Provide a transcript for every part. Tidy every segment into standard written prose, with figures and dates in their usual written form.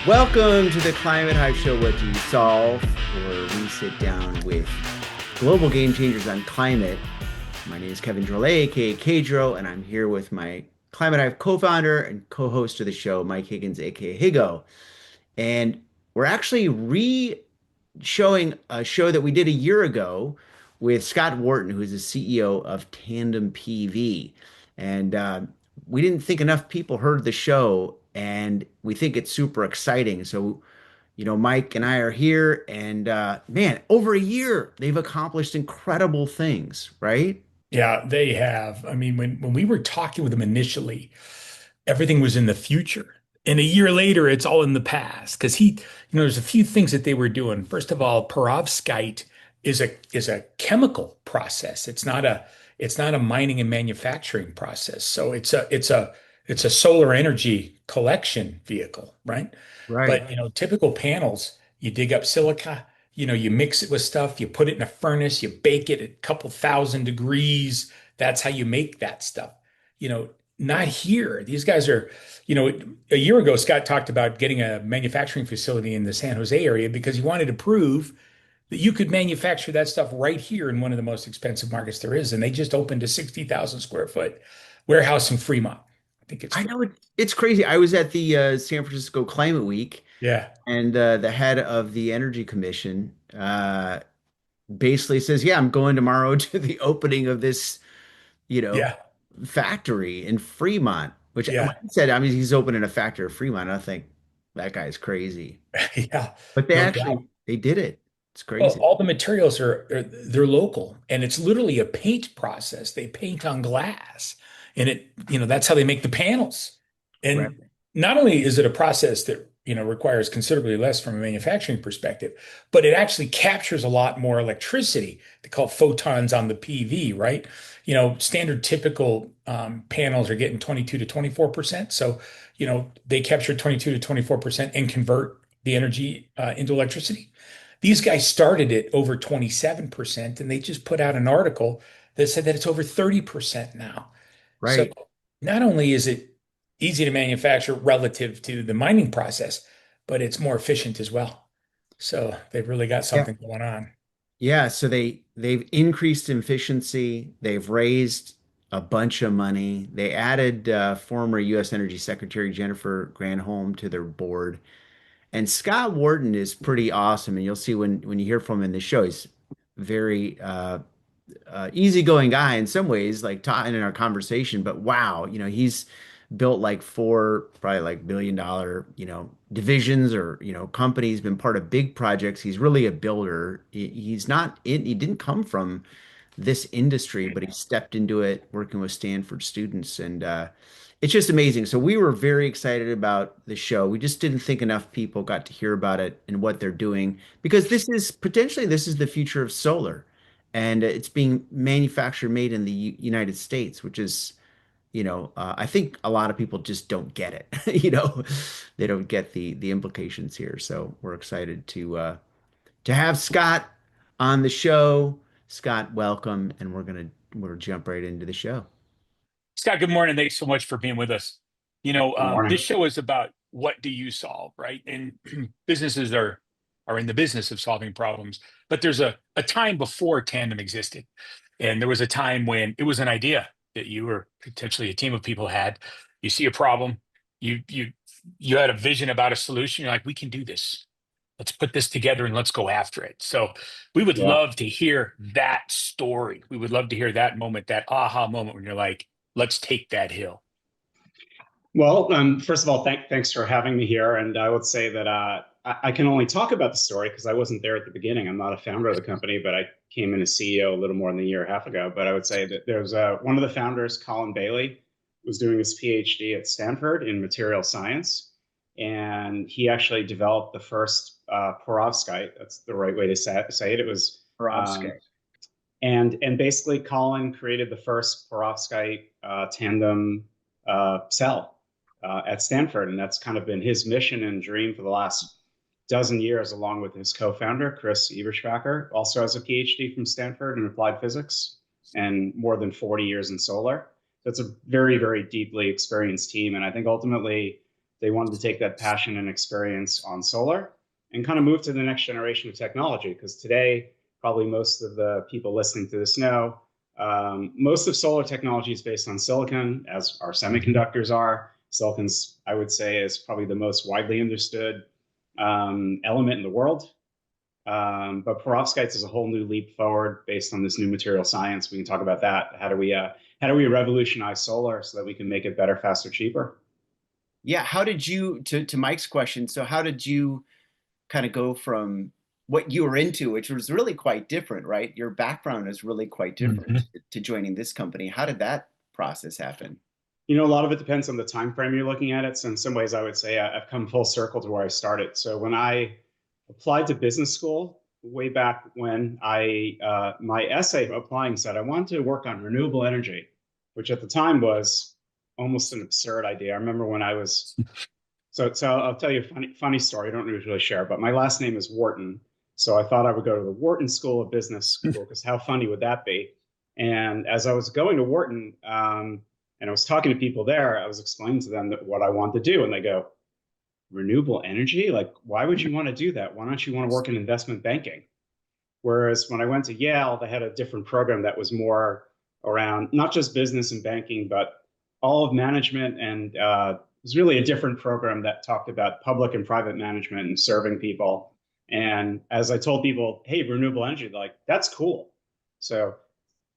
Welcome to the Climate Hive Show, What Do You Solve? Where we sit down with global game changers on climate. My name is Kevin Drolet, aka Kedro, and I'm here with my Climate Hive co-founder and co-host of the show, Mike Higgins, aka Higo. And we're actually showing a show that we did a year ago with Scott Wharton, who is the CEO of Tandem PV. And we didn't think enough people heard the show, and we think it's super exciting. So, Mike and I are here, and man, over a year, they've accomplished incredible things, right? Yeah, they have. I mean, when we were talking with them initially, everything was in the future. And a year later, it's all in the past. Because there's a few things that they were doing. First of all, perovskite is a chemical process. It's not a mining and manufacturing process. So it's a solar energy collection vehicle, right? Right. But typical panels, you dig up silica, you mix it with stuff, you put it in a furnace, you bake it at a couple thousand degrees. That's how you make that stuff. Not here. These guys are, a year ago, Scott talked about getting a manufacturing facility in the San Jose area because he wanted to prove that you could manufacture that stuff right here in one of the most expensive markets there is. And they just opened a 60,000 square foot warehouse in Fremont. I think it's, I know it's crazy. I was at the San Francisco Climate Week, yeah, and the head of the Energy Commission basically says, "Yeah, I'm going tomorrow to the opening of this, you know, yeah, factory in Fremont." Which when yeah, he said, I mean, he's opening a factory in Fremont. I think that guy's crazy, yeah, but they no actually doubt. they did it. It's Well, crazy. all the materials they're local, and it's literally a paint process. They paint on glass, and that's how they make the panels. Right. And not only is it a process that requires considerably less from a manufacturing perspective, but it actually captures a lot more electricity. They call it photons on the PV, right? Standard typical panels are getting 22 to 24%. So, they capture 22 to 24% and convert the energy into electricity. These guys started at over 27%, and they just put out an article that said that it's over 30% now. So Right. not only is it easy to manufacture relative to the mining process, but it's more efficient as well. So they've really got Yeah. something going on. Yeah. So they've increased efficiency. They've raised a bunch of money. They added former U.S. Energy Secretary Jennifer Granholm to their board. And Scott Wharton is pretty awesome, and you'll see when you hear from him in the show, he's very easygoing guy in some ways, like talking in our conversation. But wow, he's built like four, probably like billion-dollar, divisions or companies. Been part of big projects. He's really a builder. He's not in. He didn't come from this industry, but he stepped into it working with Stanford students, and it's just amazing. So we were very excited about the show. We just didn't think enough people got to hear about it and what they're doing because this is the future of solar, and it's being manufactured, made in the United States, which is, I think a lot of people just don't get it. They don't get the implications here. So we're excited to have Scott on the show. Scott, welcome, and we're jump right into the show. Scott, good morning. Thanks so much for being with us. Good This morning. show is about what do you solve, right? And businesses are in the business of solving problems, but there's a time before Tandem existed, and there was a time when it was an idea that you or potentially a team of people had. You see a problem, you had a vision about a solution. You're like, we can do this. Let's put this together and let's go after it. So we would Yeah. love to hear that story. We would love to hear that moment, that aha moment when you're like, let's take that hill. Well, first of all, thanks for having me here. And I would say that I can only talk about the story because I wasn't there at the beginning. I'm not a founder of the company, but I came in as CEO a little more than a year and a half ago. But I would say that there's one of the founders, Colin Bailey, was doing his PhD at Stanford in material science. And he actually developed the first perovskite. That's the right way to say it. It was um, Perovskite. and basically Colin created the first perovskite tandem cell at Stanford, and that's kind of been his mission and dream for the last dozen years, along with his co-founder Chris Eberspacher, also has a PhD from Stanford in applied physics and more than 40 years in solar. So it's a very, very deeply experienced team, and I think ultimately they wanted to take that passion and experience on solar and kind of move to the next generation of technology. Because today, probably most of the people listening to this know, most of solar technology is based on silicon, as our semiconductors are. Silicon's, I would say, is probably the most widely understood element in the world. But perovskites is a whole new leap forward based on this new material science. We can talk about that. How do we revolutionize solar so that we can make it better, faster, cheaper? Yeah, how did you, to Mike's question, so how did you kind of go from what you were into, which was really quite different, right? Your background is really quite different to joining this company. How did that process happen? You know, a lot of it depends on the time frame you're looking at it. So in some ways, I would say I've come full circle to where I started. So when I applied to business school way back when, my essay applying said I wanted to work on renewable energy, which at the time was almost an absurd idea. I remember when I was so I'll tell you a funny story. I don't usually share, but my last name is Wharton. So I thought I would go to the Wharton School of Business School because how funny would that be? And as I was going to Wharton, and I was talking to people there, I was explaining to them that what I wanted to do, and they go, renewable energy? Like, why would you want to do that? Why don't you want to work in investment banking? Whereas when I went to Yale, they had a different program that was more around not just business and banking, but all of management. And it was really a different program that talked about public and private management and serving people. And as I told people, hey, renewable energy, like, that's cool. So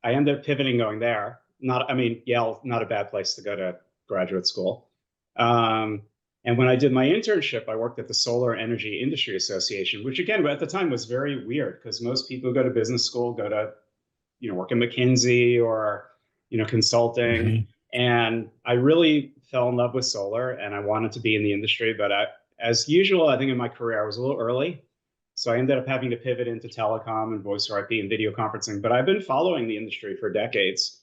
I ended up pivoting going there. Not, I mean, Yale, not a bad place to go to graduate school. And when I did my internship, I worked at the Solar Energy Industry Association, which again, at the time was very weird because most people who go to business school go to, work at McKinsey or, consulting. And I really fell in love with solar and I wanted to be in the industry. But as usual, I think in my career, I was a little early. So I ended up having to pivot into telecom and voice over IP and video conferencing. But I've been following the industry for decades.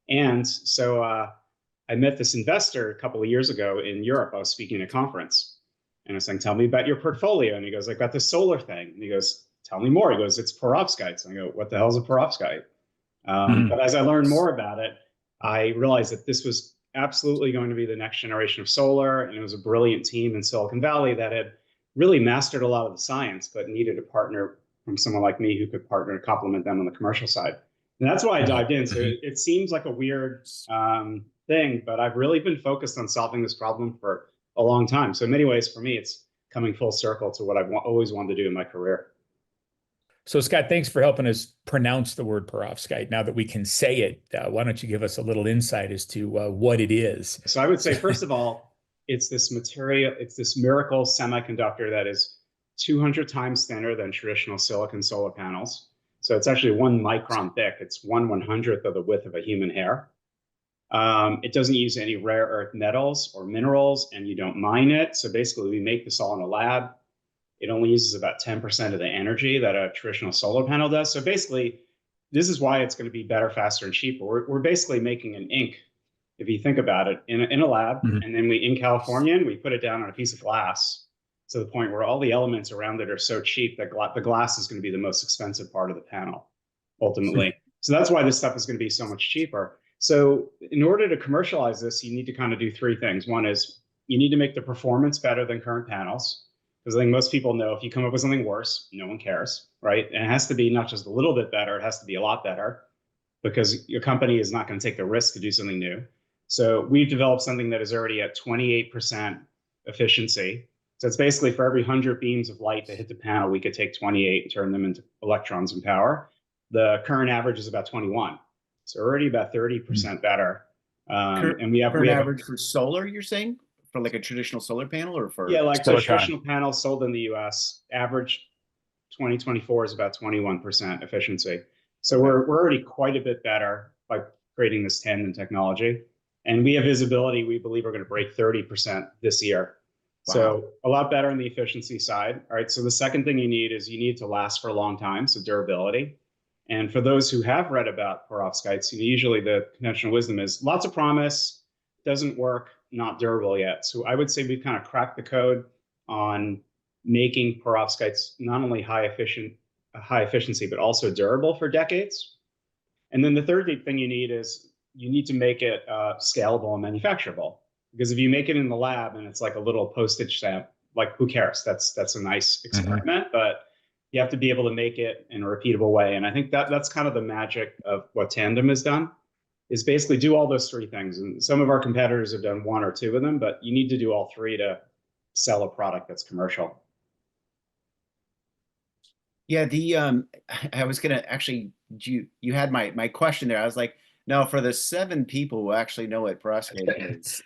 And so I met this investor a couple of years ago in Europe. I was speaking at a conference and I was saying, tell me about your portfolio. And he goes, I got this solar thing. And he goes, tell me more. He goes, it's perovskites. And I go, what the hell is a perovskite? But as I learned more about it, I realized that this was absolutely going to be the next generation of solar. And it was a brilliant team in Silicon Valley that had really mastered a lot of the science, but needed a partner from someone like me who could partner to complement them on the commercial side. And that's why I dived in. So it seems like a weird thing, but I've really been focused on solving this problem for a long time. So in many ways, for me, it's coming full circle to what I've always wanted to do in my career. So Scott, thanks for helping us pronounce the word perovskite. Now that we can say it, why don't you give us a little insight as to what it is? So I would say, first of all, it's this material, it's this miracle semiconductor that is 200 times thinner than traditional silicon solar panels. So it's actually 1 micron thick. It's 1/100th of the width of a human hair. It doesn't use any rare earth metals or minerals, and you don't mine it. So basically, we make this all in a lab. It only uses about 10% of the energy that a traditional solar panel does. So basically, this is why it's going to be better, faster, and cheaper. We're basically making an ink, if you think about it, in a lab, and then we in California, and we put it down on a piece of glass to the point where all the elements around it are so cheap that the glass is going to be the most expensive part of the panel, ultimately. So that's why this stuff is going to be so much cheaper. So in order to commercialize this, you need to kind of do three things. One is you need to make the performance better than current panels, because I think most people know if you come up with something worse, no one cares, right? And it has to be not just a little bit better, it has to be a lot better, because your company is not going to take the risk to do something new. So we've developed something that is already at 28% efficiency. So it's basically for every 100 beams of light that hit the panel, we could take 28 and turn them into electrons and power. The current average is about 21. So already about 30% better. And we have average for solar, you're saying? For like a traditional solar panel or for? Yeah, like so traditional panels sold in the US, average 2024 is about 21% efficiency. So we're already quite a bit better by creating this tandem technology. And we have visibility, we believe we're going to break 30% this year. Wow. So a lot better on the efficiency side. All right, so the second thing you need to last for a long time, so durability. And for those who have read about perovskites, usually the conventional wisdom is lots of promise, doesn't work, not durable yet. So I would say we've kind of cracked the code on making perovskites not only high efficiency, but also durable for decades. And then the third thing you need is you need to make it scalable and manufacturable. Because if you make it in the lab and it's like a little postage stamp, like who cares? That's a nice Hmm. experiment, but you have to be able to make it in a repeatable way. And I think that that's kind of the magic of what Tandem has done is basically do all those three things. And some of our competitors have done one or two of them, but you need to do all three to sell a product that's commercial. Yeah, the I was gonna actually you had my question there. I was like, no, for the seven people who actually know what perovskite is,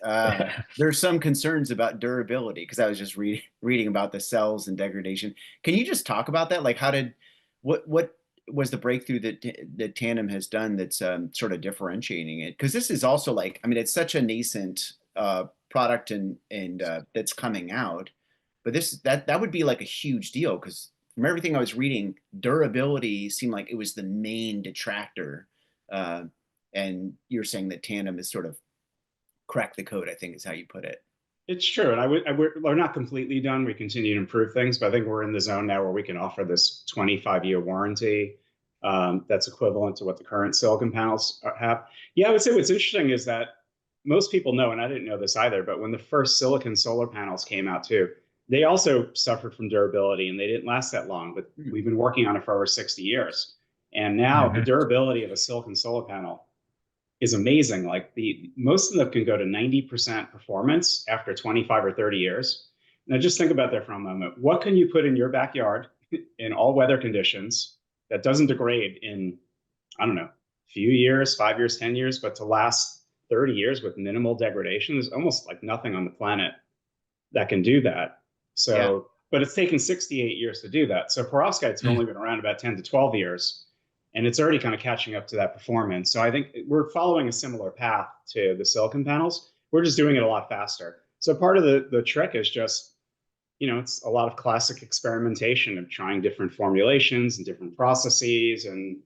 there's some concerns about durability because I was just reading about the cells and degradation. Can you just talk about that? Like, what was the breakthrough that Tandem has done that's sort of differentiating it? Because this is also like, I mean, it's such a nascent product and that's coming out, but that would be like a huge deal because from everything I was reading, durability seemed like it was the main detractor. Uh, and you're saying that Tandem has sort of cracked the code, I think is how you put it. It's true. And we're not completely done. We continue to improve things, but I think we're in the zone now where we can offer this 25-year warranty that's equivalent to what the current silicon panels have. Yeah, I would say what's interesting is that most people know, and I didn't know this either, but when the first silicon solar panels came out too, they also suffered from durability and they didn't last that long, but we've been working on it for over 60 years. And now the Hmm. durability of a silicon solar panel is amazing. Like the most of them can go to 90% performance after 25 or 30 years. Now just think about that for a moment. What can you put in your backyard in all weather conditions that doesn't degrade in, I don't know, a few years, 5 years, 10 years, but to last 30 years with minimal degradation? There's almost like nothing on the planet that can do that. Yeah. So, but it's taken 68 years to do that. So perovskites have only been around about 10 to 12 years, and it's already kind of catching up to that performance. So I think we're following a similar path to the silicon panels. We're just doing it a lot faster. So part of the trick is just, it's a lot of classic experimentation of trying different formulations and different processes. And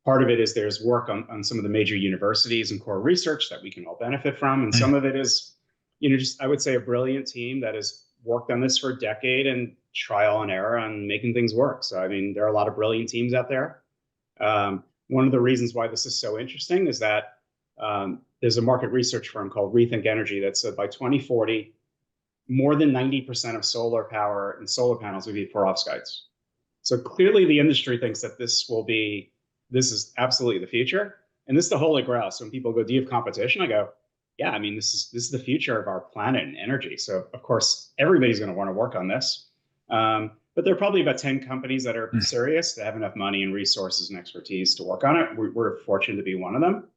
part of it is there's work on some of the major universities and core research that we can all benefit from. And some of it is, just I would say a brilliant team that has worked on this for a decade and trial and error on making things work. So, I mean, there are a lot of brilliant teams out there. One of the reasons why this is so interesting is that there's a market research firm called Rethink Energy that said by 2040, more than 90% of solar power and solar panels will be perovskites. So clearly the industry thinks that this is absolutely the future. And this is the holy grail. So when people go, do you have competition? I go, yeah, I mean, this is the future of our planet and energy. So of course, everybody's going to want to work on this. But there are probably about 10 companies that are serious, that have enough money and resources and expertise to work on it. We're fortunate to be one of them.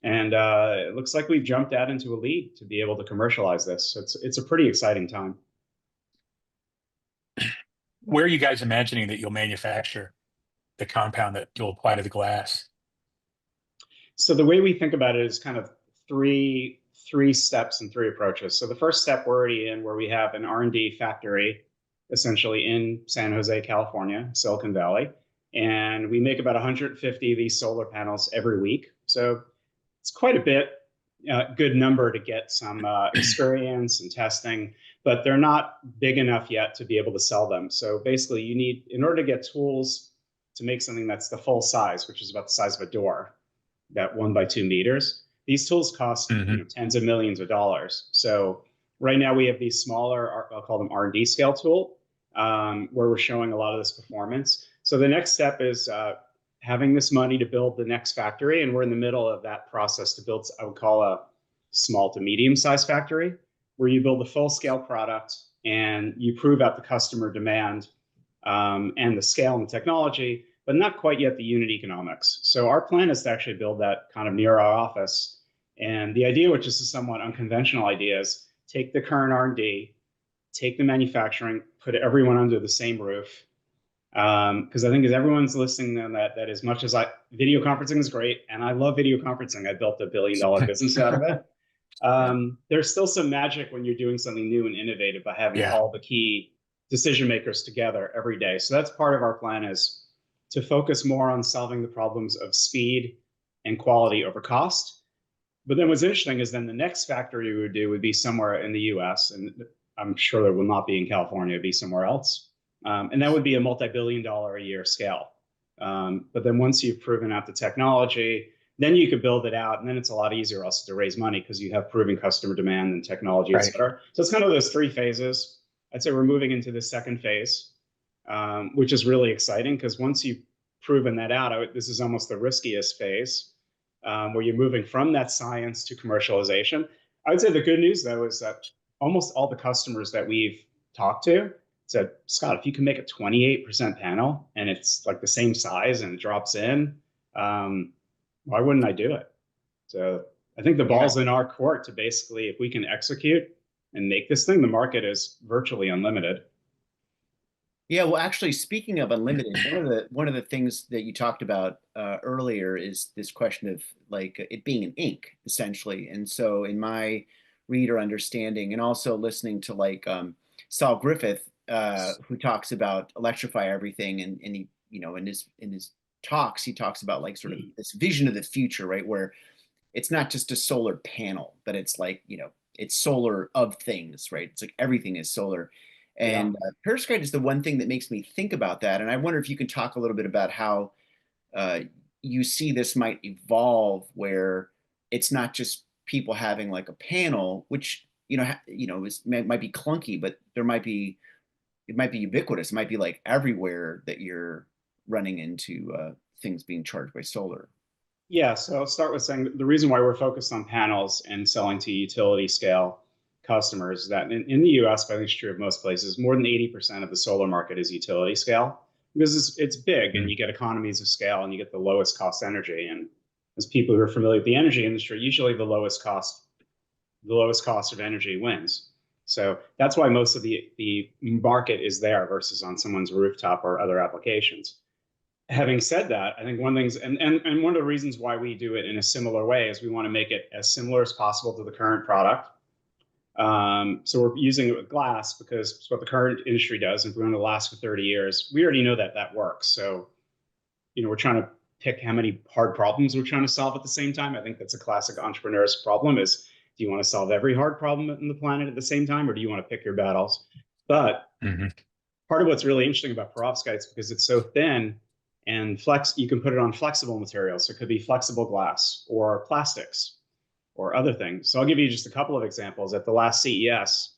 And it looks like we've jumped out into a lead to be able to commercialize this. So it's a pretty exciting time. Where are you guys imagining that you'll manufacture the compound that you'll apply to the glass? So the way we think about it is kind of three steps and three approaches. So the first step we're already in, where we have an R&D factory essentially in San Jose, California, Silicon Valley, and we make about 150 of these solar panels every week. So it's quite a bit, good number to get some experience and testing, but they're not big enough yet to be able to sell them. So basically, you need, in order to get tools to make something that's the full size, which is about the size of a door, that 1 by 2 meters. These tools cost Hmm. tens of millions of dollars. So right now we have these smaller, I'll call them R&D scale tool, where we're showing a lot of this performance. So the next step is having this money to build the next factory, and we're in the middle of that process to build, I would call a small to medium sized factory, where you build a full scale product and you prove out the customer demand and the scale and the technology, but not quite yet the unit economics. So our plan is to actually build that kind of near our office. And the idea, which is a somewhat unconventional idea, is take the current R&D, take the manufacturing, put everyone under the same roof. Because I think as everyone's listening to that as much as video conferencing is great, and I love video conferencing, I built $1 billion business out of it. There's still some magic when you're doing something new and innovative by having Yeah. all the key decision makers together every day. So that's part of our plan, is to focus more on solving the problems of speed and quality over cost. But then what's interesting is then the next factory we would do would be somewhere in the US, and I'm sure it will not be in California, it'd be somewhere else. And that would be a multi-billion-dollar a year scale. But then once you've proven out the technology, then you could build it out, and then it's a lot easier also to raise money because you have proven customer demand and technology, et Right. cetera. So it's kind of those three phases. I'd say we're moving into the second phase, which is really exciting because once you've proven that out, this is almost the riskiest phase, where you're moving from that science to commercialization. I would say the good news, though, is that almost all the customers that we've talked to said, Scott, if you can make a 28% panel and it's like the same size and it drops in, why wouldn't I do it? So I think the Yeah. ball's in our court to basically, if we can execute and make this thing, the market is virtually unlimited. Yeah, well, actually, speaking of unlimited, one of the things that you talked about earlier is this question of like it being an ink, essentially. And so, in my read or understanding, and also listening to like Saul Griffith, who talks about electrify everything, and he, in his talks, he talks about like sort of this vision of the future, right, where it's not just a solar panel, but it's like, it's solar of things, right? It's like everything is solar. Yeah. And perovskite is the one thing that makes me think about that. And I wonder if you can talk a little bit about how uh, you see this might evolve, where it's not just people having like a panel, which might be clunky, but it might be ubiquitous. It might be like everywhere that you're running into things being charged by solar. Yeah, so I'll start with saying the reason why we're focused on panels and selling to utility scale customers is that in the US, but I think it's true of most places, more than 80% of the solar market is utility scale because it's big and Mm. you get economies of scale and you get the lowest cost energy. And as people who are familiar with the energy industry, usually the lowest cost of energy wins. So that's why most of the market is there versus on someone's rooftop or other applications. Having said that, I think one of the things, and one of the reasons why we do it in a similar way is we want to make it as similar as possible to the current product. So we're using it with glass because it's what the current industry does. If we want to last for 30 years, we already know that that works. So, we're trying to pick how many hard problems we're trying to solve at the same time. I think that's a classic entrepreneur's problem is, do you want to solve every hard problem in the planet at the same time, or do you want to pick your battles? But Mhm. part of what's really interesting about perovskite is because it's so thin and you can put it on flexible materials. So it could be flexible glass or plastics or other things. So I'll give you just a couple of examples. At the last CES,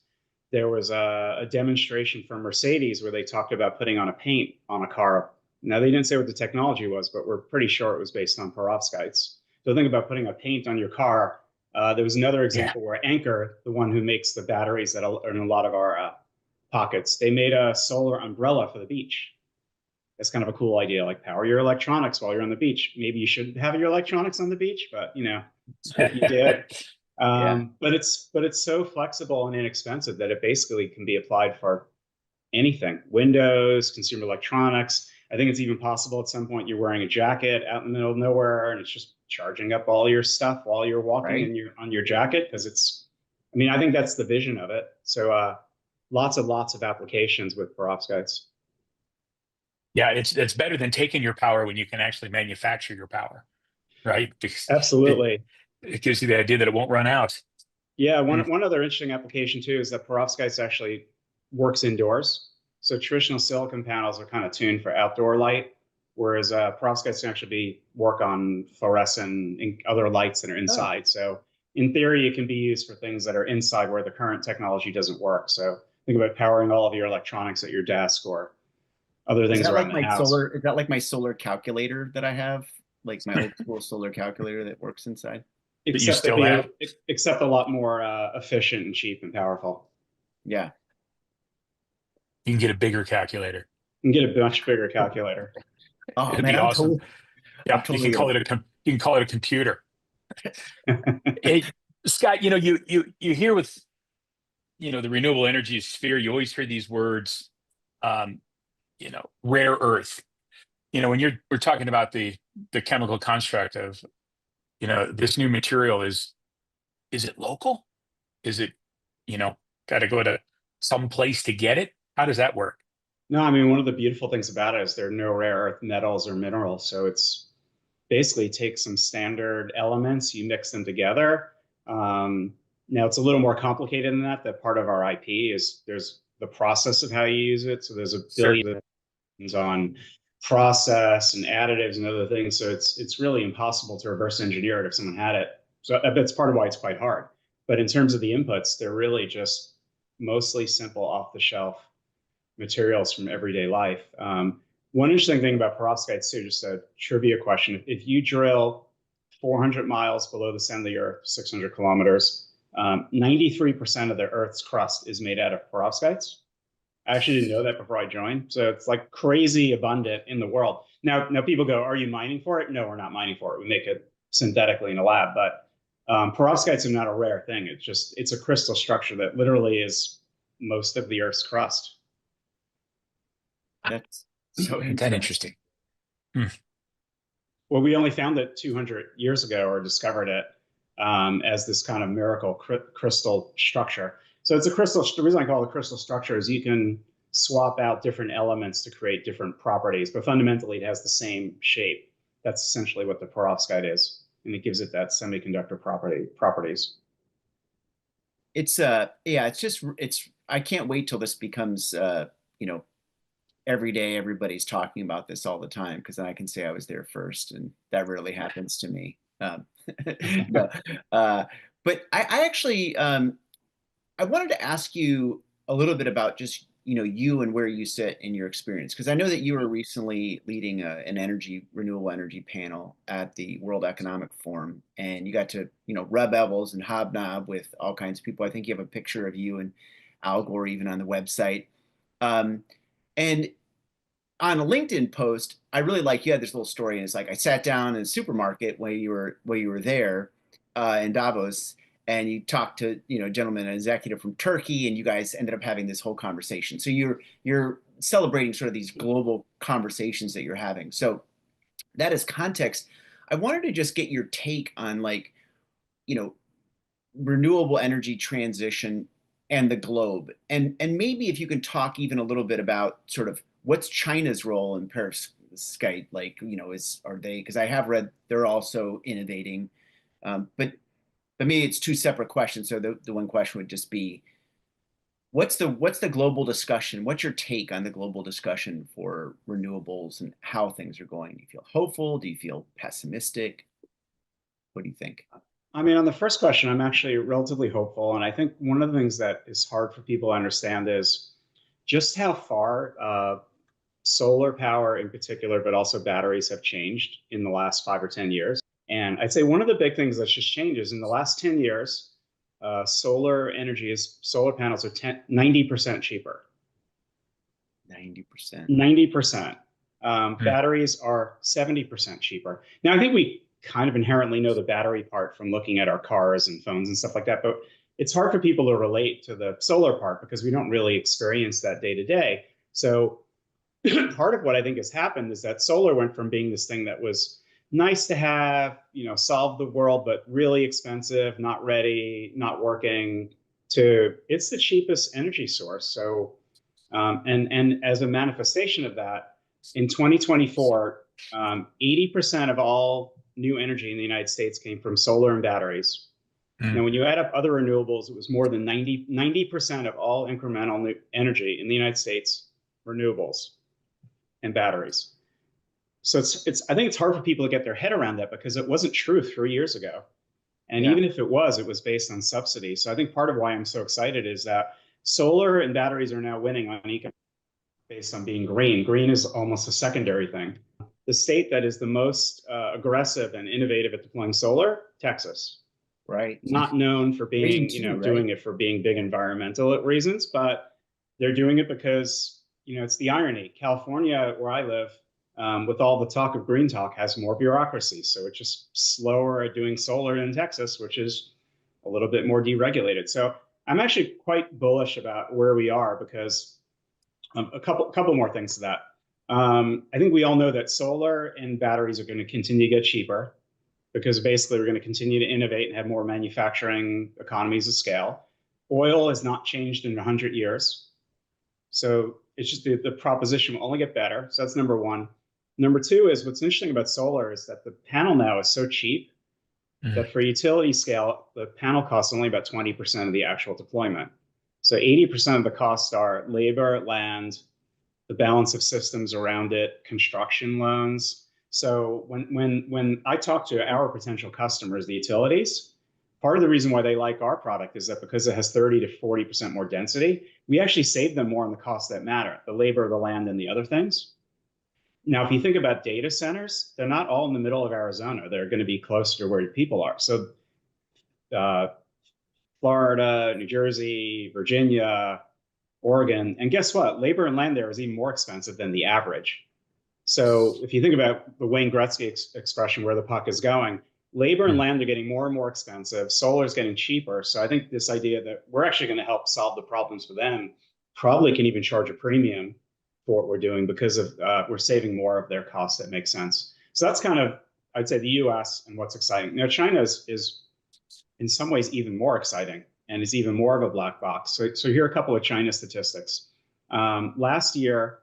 there was a demonstration from Mercedes where they talked about putting on a paint on a car. Now, they didn't say what the technology was, but we're pretty sure it was based on perovskites. So think about putting a paint on your car. There was another Yeah. example where Anker, the one who makes the batteries that are in a lot of our pockets, they made a solar umbrella for the beach. That's kind of a cool idea, like power your electronics while you're on the beach. Maybe you shouldn't have your electronics on the beach, but you did. Yeah. But it's so flexible and inexpensive that it basically can be applied for anything. Windows, consumer electronics. I think it's even possible at some point you're wearing a jacket out in the middle of nowhere and it's just charging up all your stuff while you're walking Right. and you're on your jacket because I think that's the vision of it. So lots and lots of applications with perovskites. Yeah, it's better than taking your power when you can actually manufacture your power, right? Because Absolutely. it gives you the idea that it won't run out. Yeah, Mm. one other interesting application too is that perovskites actually works indoors. So traditional silicon panels are kind of tuned for outdoor light, whereas perovskites can actually work on fluorescent and other lights that are Oh, inside. So in theory, it can be used for things that are inside where the current technology doesn't work. So think about powering all of your electronics at your desk or other is things that around like the my house. solar? Is that like my solar calculator that I have? Like my old school solar calculator that works inside? That you Except that still have. except a lot more efficient and cheap and powerful. Yeah. You can get a bigger calculator. You can get a much bigger calculator. Oh It'd man, be awesome. I'm Yeah, you can totally call gonna. it you can call it a computer. Hey, Scott, you hear with the renewable energy sphere, you always hear these words, um, rare earth. When we're talking about the chemical construct of this new material, is it local? Is it got to go to some place to get it? How does that work? No, I mean, one of the beautiful things about it is there are no rare earth metals or minerals. So it's basically take some standard elements, you mix them together. Now it's a little more complicated than that. That part of our IP is there's the process of how you use it. So there's a Sure. billion on process and additives and other things. So it's really impossible to reverse engineer it if someone had it. So that's part of why it's quite hard. But in terms of the inputs, they're really just mostly simple off the shelf materials from everyday life. One interesting thing about perovskites too, just a trivia question: if you drill 400 miles below the center of the Earth, 600 kilometers, 93% of the Earth's crust is made out of perovskites. I actually didn't know that before I joined. So it's like crazy abundant in the world. Now people go, are you mining for it? No, we're not mining for it. We make it synthetically in a lab, but perovskites are not a rare thing. It's a crystal structure that literally is most of the Earth's crust. That's so Isn't that interesting? Hmm. Well, we only found it 200 years ago, or discovered it as this kind of miracle crystal structure. So it's a crystal. The reason I call it a crystal structure is you can swap out different elements to create different properties, but fundamentally it has the same shape. That's essentially what the perovskite is, and it gives it that semiconductor properties. it's yeah, it's I can't wait till this becomes you know, every day everybody's talking about this all the time, because then I can say I was there first, and that rarely happens to me. No, but I actually I wanted to ask you a little bit about just, you know, you and where you sit in your experience, because I know that you were recently leading an renewable energy panel at the World Economic Forum, and you got to, you know, rub elbows and hobnob with all kinds of people. I think you have a picture of you and Al Gore even on the website. And on a LinkedIn post, I really like, you had this little story, and it's like, I sat down in a supermarket while you were there in Davos, and you talked to, you know, a gentleman, an executive from Turkey, and you guys ended up having this whole conversation. So you're celebrating sort of these global conversations that you're having. So that is context. I wanted to just get your take on, like, you know, renewable energy transition and the globe, and maybe if you can talk even a little bit about sort of what's China's role in perovskite, like, you know, are they, because I have read they're also innovating, but maybe it's two separate questions. So the one question would just be, what's the global discussion? What's your take on the global discussion for renewables and how things are going? Do you feel hopeful? Do you feel pessimistic? What do you think? I mean, on the first question, I'm actually relatively hopeful. And I think one of the things that is hard for people to understand is just how far solar power in particular, but also batteries, have changed in the last 5 or 10 years. And I'd say one of the big things that's just changed is in the last 10 years, solar panels are 90% cheaper. 90%. 90%. Batteries are 70% cheaper. Now, I think we kind of inherently know the battery part from looking at our cars and phones and stuff like that, but it's hard for people to relate to the solar part because we don't really experience that day to day. So part of what I think has happened is that solar went from being this thing that was nice to have, you know, solve the world, but really expensive, not ready, not working, to it's the cheapest energy source. So, and as a manifestation of that, in 2024, 80% of all new energy in the United States came from solar and batteries. Now, when you add up other renewables, it was more than 90% of all incremental new energy in the United States, renewables and batteries. So I think it's hard for people to get their head around that because it wasn't true 3 years ago. And even if it was based on subsidy. So I think part of why I'm so excited is that solar and batteries are now winning on economics based on being green. Green is almost a secondary thing. The state that is the most aggressive and innovative at deploying solar, Texas. Right. Not known for being, Too, you know, right? doing it for being big environmental reasons, but they're doing it because, you know, it's the irony. California, where I live, with all the talk of green talk, has more bureaucracy. So it's just slower at doing solar in Texas, which is a little bit more deregulated. So I'm actually quite bullish about where we are because a couple more things to that. I think we all know that solar and batteries are going to continue to get cheaper because basically we're going to continue to innovate and have more manufacturing economies of scale. Oil has not changed in 100 years. So it's just the proposition will only get better. So that's number one. Number two is what's interesting about solar is that the panel now is so cheap that for utility scale, the panel costs only about 20% of the actual deployment. So 80% of the costs are labor, land, the balance of systems around it, construction loans. So when I talk to our potential customers, the utilities, part of the reason why they like our product is that because it has 30 to 40% more density, we actually save them more on the costs that matter, the labor, the land, and the other things. Now, if you think about data centers, they're not all in the middle of Arizona. They're going to be closer to where people are. So uh, Florida, New Jersey, Virginia, Oregon. And guess what? Labor and land there is even more expensive than the average. So if you think about the Wayne Gretzky expression, where the puck is going, labor and land are getting more and more expensive. Solar is getting cheaper. So I think this idea that we're actually going to help solve the problems for them, probably can even charge a premium for what we're doing because of we're saving more of their costs. That makes sense. So that's kind of, I'd say, the US and what's exciting. Now, China is in some ways even more exciting and is even more of a black box. So here are a couple of China statistics. Last year,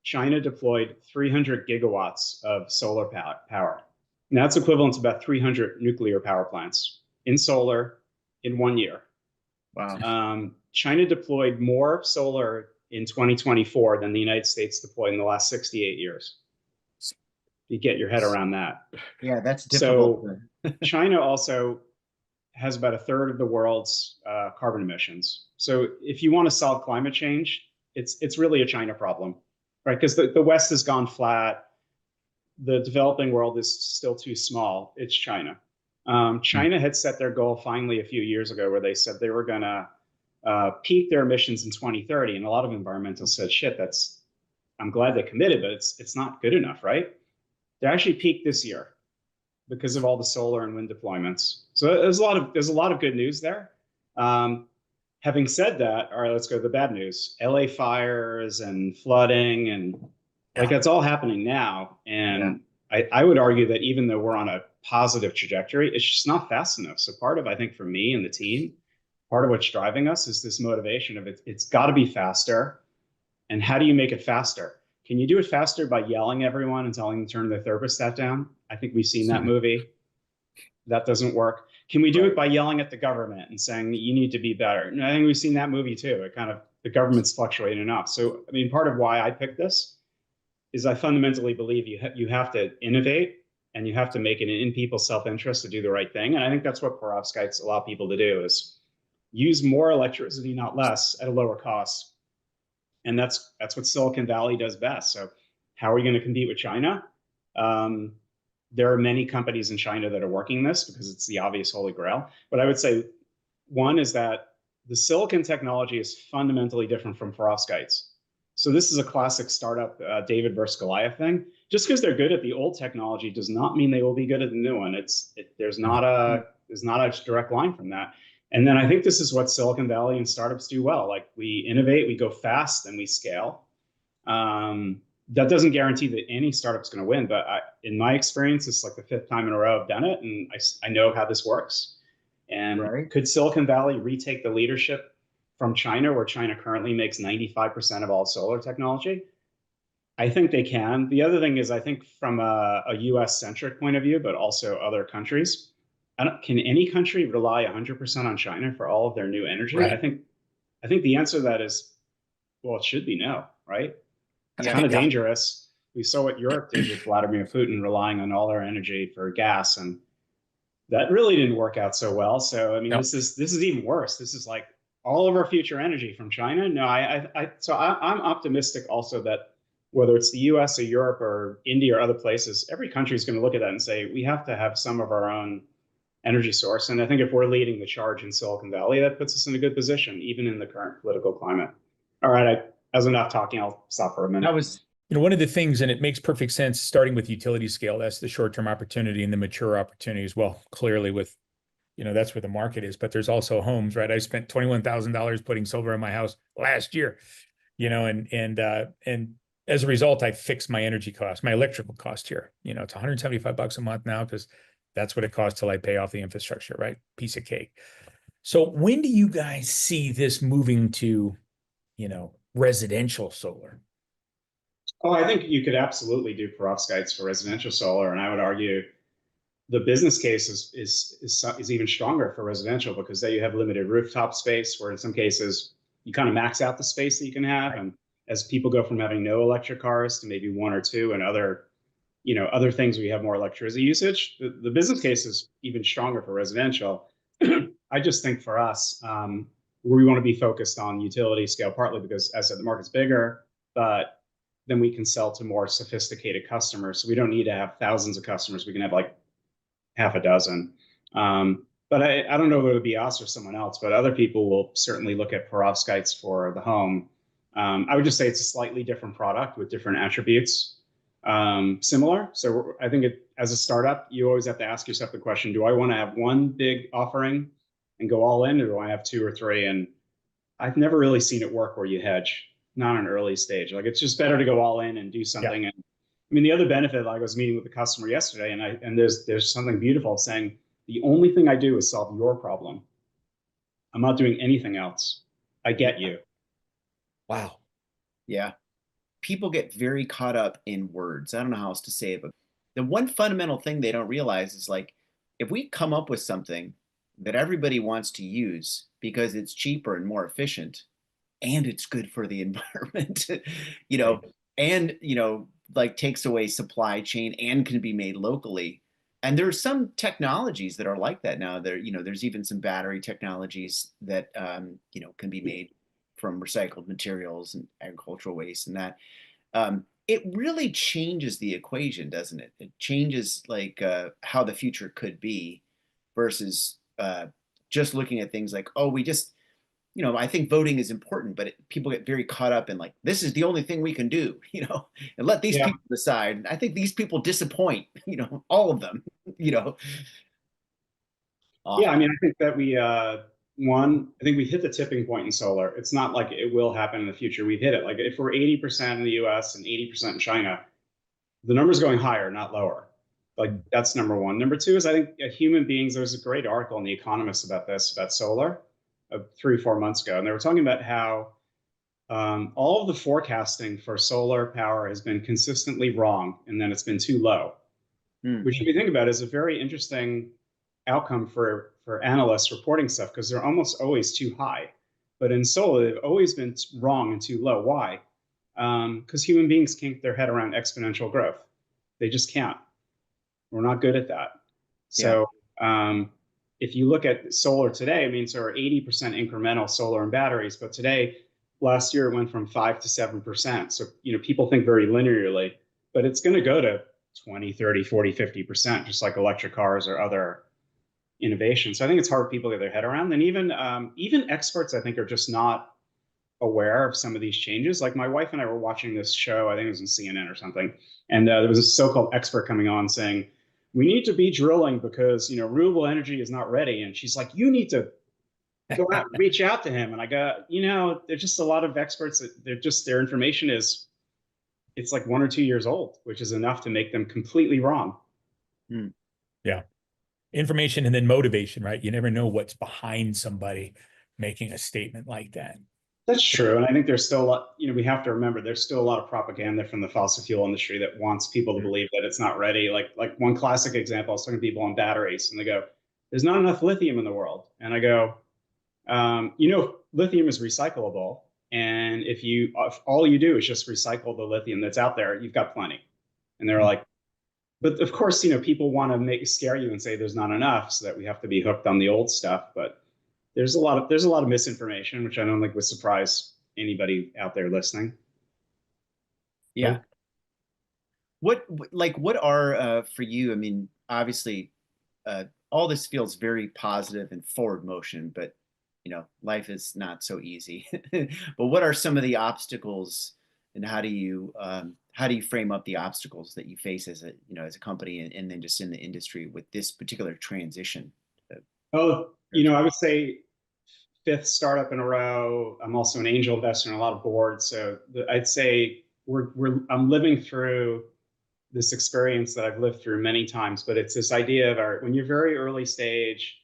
China deployed 300 gigawatts of solar power. And that's equivalent to about 300 nuclear power plants in solar in 1 year. Wow. China deployed more solar in 2024 than the United States deployed in the last 68 years. You get your head around that. Yeah, that's difficult. So China also has about a third of the world's carbon emissions. So if you want to solve climate change, it's really a China problem, right? Because the West has gone flat. The developing world is still too small. It's China. China had set their goal finally a few years ago where they said they were going to peak their emissions in 2030. And a lot of environmentalists said, shit, I'm glad they committed, but it's not good enough, right? They actually peaked this year because of all the solar and wind deployments. So there's a lot of good news there. Having said that, all right, let's go to the bad news. LA fires and flooding and like that's all happening now. And I would argue that even though we're on a positive trajectory, it's just not fast enough. So part of, I think, for me and the team, part of what's driving us is this motivation of it's got to be faster. And how do you make it faster? Can you do it faster by yelling at everyone and telling them to turn their thermostat down? I think we've seen that movie. That doesn't work. Can we do it by yelling at the government and saying you need to be better? And I think we've seen that movie too. It kind of, the government's fluctuating enough. So, I mean, part of why I picked this is I fundamentally believe you have to innovate and you have to make it in people's self-interest to do the right thing. And I think that's what perovskites allow people to do is use more electricity, not less, at a lower cost. And that's what Silicon Valley does best. So how are we going to compete with China? There are many companies in China that are working this because it's the obvious holy grail. But I would say one is that the silicon technology is fundamentally different from perovskites. So this is a classic startup David versus Goliath thing. Just because they're good at the old technology does not mean they will be good at the new one. There's not a direct line from that. And then I think this is what Silicon Valley and startups do well. Like we innovate, we go fast, and we scale. That doesn't guarantee that any startup's going to win, but in my experience, it's like the 5th time in a row I've done it, and I know how this works. And could Silicon Valley retake the leadership from China, where China currently makes 95% of all solar technology? I think they can. The other thing is, I think from a US-centric point of view, but also other countries, can any country rely 100% on China for all of their new energy? Right. I think the answer to that is, well, it should be no, right? It's kind of dangerous. We saw what Europe did with Vladimir Putin relying on all their energy for gas, and that really didn't work out so well. So I mean, this is even worse. This is like all of our future energy from China. No, I'm optimistic also that whether it's the US or Europe or India or other places, every country is going to look at that and say, we have to have some of our own energy source. And I think if we're leading the charge in Silicon Valley, that puts us in a good position, even in the current political climate. All right, as enough talking, I'll stop for a minute. That was, one of the things, and it makes perfect sense, starting with utility scale, that's the short-term opportunity and the mature opportunity as well. Clearly with, that's where the market is, but there's also homes, right? I spent $21,000 putting solar in my house last year, and as a result, I fixed my energy cost, my electrical cost here. It's $175 a month now because that's what it costs till I pay off the infrastructure, right? Piece of cake. So when do you guys see this moving to, residential solar? Oh, I think you could absolutely do perovskites for residential solar, and I would argue the business case is even stronger for residential because there you have limited rooftop space, where in some cases you kind of max out the space that you can have, and as people go from having no electric cars to maybe one or two, and other things where you have more electricity usage, the business case is even stronger for residential. I just think for us, we want to be focused on utility scale, partly because, as I said, the market's bigger, but then we can sell to more sophisticated customers. So we don't need to have thousands of customers. We can have like half a dozen. But I don't know whether it would be us or someone else, but other people will certainly look at perovskites for the home. I would just say it's a slightly different product with different attributes, similar. So I think as a startup, you always have to ask yourself the question, do I want to have one big offering and go all in, or do I have two or three? And I've never really seen it work where you hedge, not an early stage. Like it's just better to go all in and do something. Yeah. And I mean, the other benefit, like I was meeting with a customer yesterday, and there's something beautiful saying, the only thing I do is solve your problem. I'm not doing anything else. I get you. Wow. Yeah. People get very caught up in words. I don't know how else to say it, but the one fundamental thing they don't realize is like, if we come up with something that everybody wants to use because it's cheaper and more efficient, and it's good for the environment, you know, Right. and, like takes away supply chain and can be made locally. And there are some technologies that are like that now. There's even some battery technologies that, can be made from recycled materials and agricultural waste and that. It really changes the equation, doesn't it? It changes like how the future could be versus just looking at things like, oh, we just, I think voting is important, but people get very caught up in like, this is the only thing we can do, and let these Yeah. people decide. I think these people disappoint, all of them, you know, Yeah, I often. mean, I think that I think we hit the tipping point in solar. It's not like it will happen in the future. We've hit it. Like if we're 80% in the US and 80% in China, the number's going higher, not lower. Like that's number one. Number two is I think human beings, there's a great article in The Economist about this, about solar, 3, 4 months ago. And they were talking about how all of the forecasting for solar power has been consistently wrong, and then it's been too low, Hmm. which if you think about it, is a very interesting outcome for analysts reporting stuff because they're almost always too high. But in solar, they've always been wrong and too low. Why? Because human beings can't get their head around exponential growth. They just can't. We're not good at that. Yeah. So if you look at solar today, I mean, so we're 80% incremental solar and batteries, but today, last year, it went from 5 to 7%. So, people think very linearly, but it's going to go to 20, 30, 40, 50%, just like electric cars or other innovation. So I think it's hard for people to get their head around. And even experts, I think, are just not aware of some of these changes. Like my wife and I were watching this show, I think it was in CNN or something, and there was a so-called expert coming on saying, we need to be drilling because, renewable energy is not ready. And she's like, you need to go out and reach out to him. And I go, there's just a lot of experts that their information it's like 1 or 2 years old, which is enough to make them completely wrong. Hmm. Yeah. Information and then motivation, right? You never know what's behind somebody making a statement like that. That's true. And I think there's still a lot, we have to remember there's still a lot of propaganda from the fossil fuel industry that wants people to believe that it's not ready. Like one classic example, I was talking to people on batteries and they go, there's not enough lithium in the world. And I go, lithium is recyclable. And if all you do is just recycle the lithium that's out there, you've got plenty. And they're like, but of course, people want to scare you and say there's not enough so that we have to be hooked on the old stuff. But there's a lot of misinformation, which I don't think would surprise anybody out there listening. Yeah. What are for you? I mean, obviously, all this feels very positive and forward motion, but life is not so easy. But what are some of the obstacles, and how do you frame up the obstacles that you face as a company, and then just in the industry with this particular transition? Oh, I would say fifth startup in a row. I'm also an angel investor in a lot of boards. So I'd say I'm living through this experience that I've lived through many times, but it's this idea of when you're very early stage,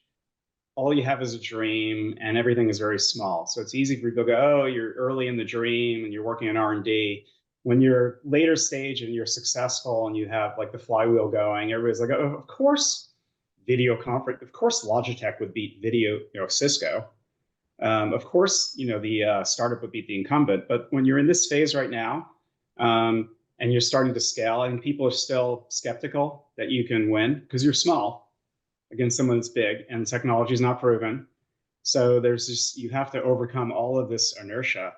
all you have is a dream and everything is very small. So it's easy for people to go, oh, you're early in the dream and you're working on R&D. When you're later stage and you're successful and you have like the flywheel going, everybody's like, oh, of course, video conference, of course, Logitech would beat Cisco. Of course, the startup would beat the incumbent, but when you're in this phase right now, and you're starting to scale, and people are still skeptical that you can win because you're small against someone that's big and technology is not proven. So you have to overcome all of this inertia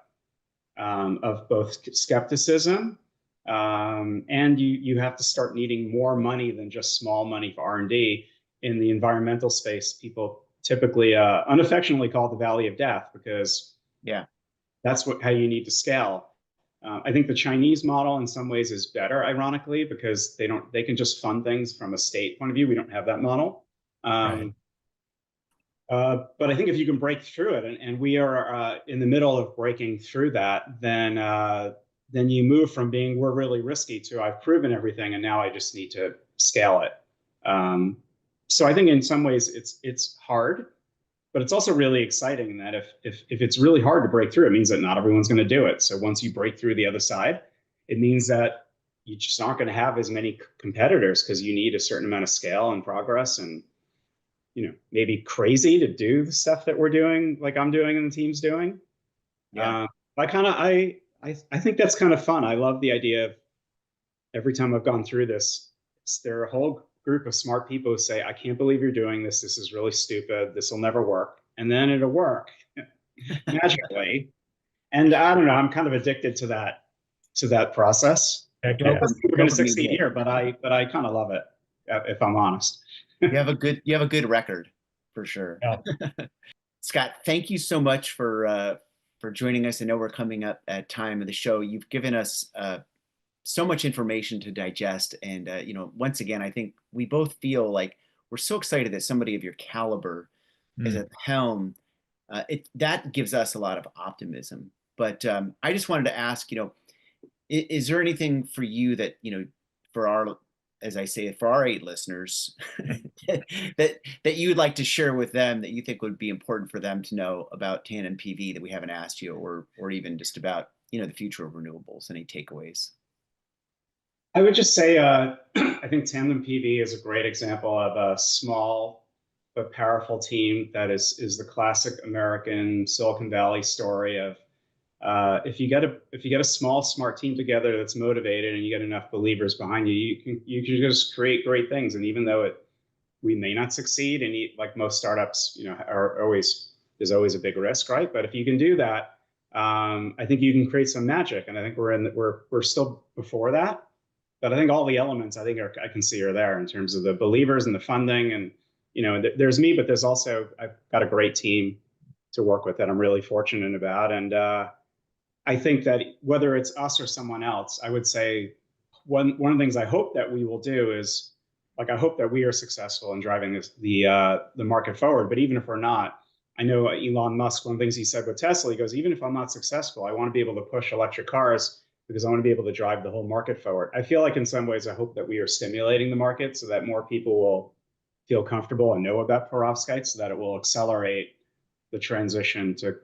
of both skepticism, and you have to start needing more money than just small money for R&D. In the environmental space, people typically unaffectionately call it the valley of death because Yeah. that's how you need to scale. I think the Chinese model in some ways is better, ironically, because they can just fund things from a state point of view. We don't have that model. Right. But I think if you can break through it, and we are in the middle of breaking through that, then you move from being we're really risky to I've proven everything and now I just need to scale it. So I think in some ways it's hard, but it's also really exciting that if it's really hard to break through, it means that not everyone's going to do it. So once you break through the other side, it means that you just aren't going to have as many competitors because you need a certain amount of scale and progress and maybe crazy to do the stuff that we're doing, like I'm doing and the team's doing. Yeah. I think that's kind of fun. I love the idea of every time I've gone through this, there are a whole group of smart people who say, I can't believe you're doing this. This is really stupid. This will never work. And then it'll work magically. And I don't know, I'm kind of addicted to that process. Heck I don't yeah. think we're going to succeed here, but I kind of love it, if I'm honest. You have a good record for sure. Yeah. Scott, thank you so much for joining us. I know we're coming up at time of the show. You've given us so much information to digest, and once again, I think we both feel like we're so excited that somebody of your caliber is at the helm. That gives us a lot of optimism. But I just wanted to ask, is there anything for you that for our, as I say, for our 8 listeners, that you would like to share with them that you think would be important for them to know about Tandem PV that we haven't asked you, or even just about the future of renewables? Any takeaways? I would just say I think Tandem PV is a great example of a small but powerful team that is the classic American Silicon Valley story of if you get a small smart team together that's motivated and you get enough believers behind you, you can just create great things. And even though we may not succeed, and like most startups, there's always a big risk, right? But if you can do that, I think you can create some magic. And I think we're still before that. But I think all the elements I can see are there in terms of the believers and the funding, and there's me, but there's also I've got a great team to work with that I'm really fortunate about, and I think that whether it's us or someone else, I would say one of the things I hope that we will do is I hope that we are successful in driving the market forward. But even if we're not, I know Elon Musk, one of the things he said with Tesla, he goes, even if I'm not successful, I want to be able to push electric cars because I want to be able to drive the whole market forward. I feel like in some ways, I hope that we are stimulating the market so that more people will feel comfortable and know about perovskite, so that it will accelerate the transition to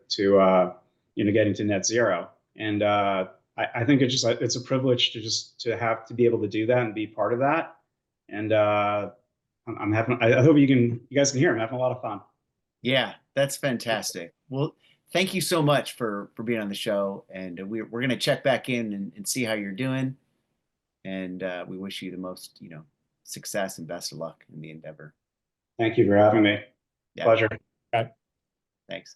getting to net zero. And I think it's a privilege to be able to do that and be part of that. And I'm having, I hope you guys can hear, I'm having a lot of fun. Yeah, that's fantastic. Well, thank you so much for being on the show, and we're going to check back in and see how you're doing. And we wish you the most, success and best of luck in the endeavor. Thank you for having me. Yeah. Pleasure. Got Thanks.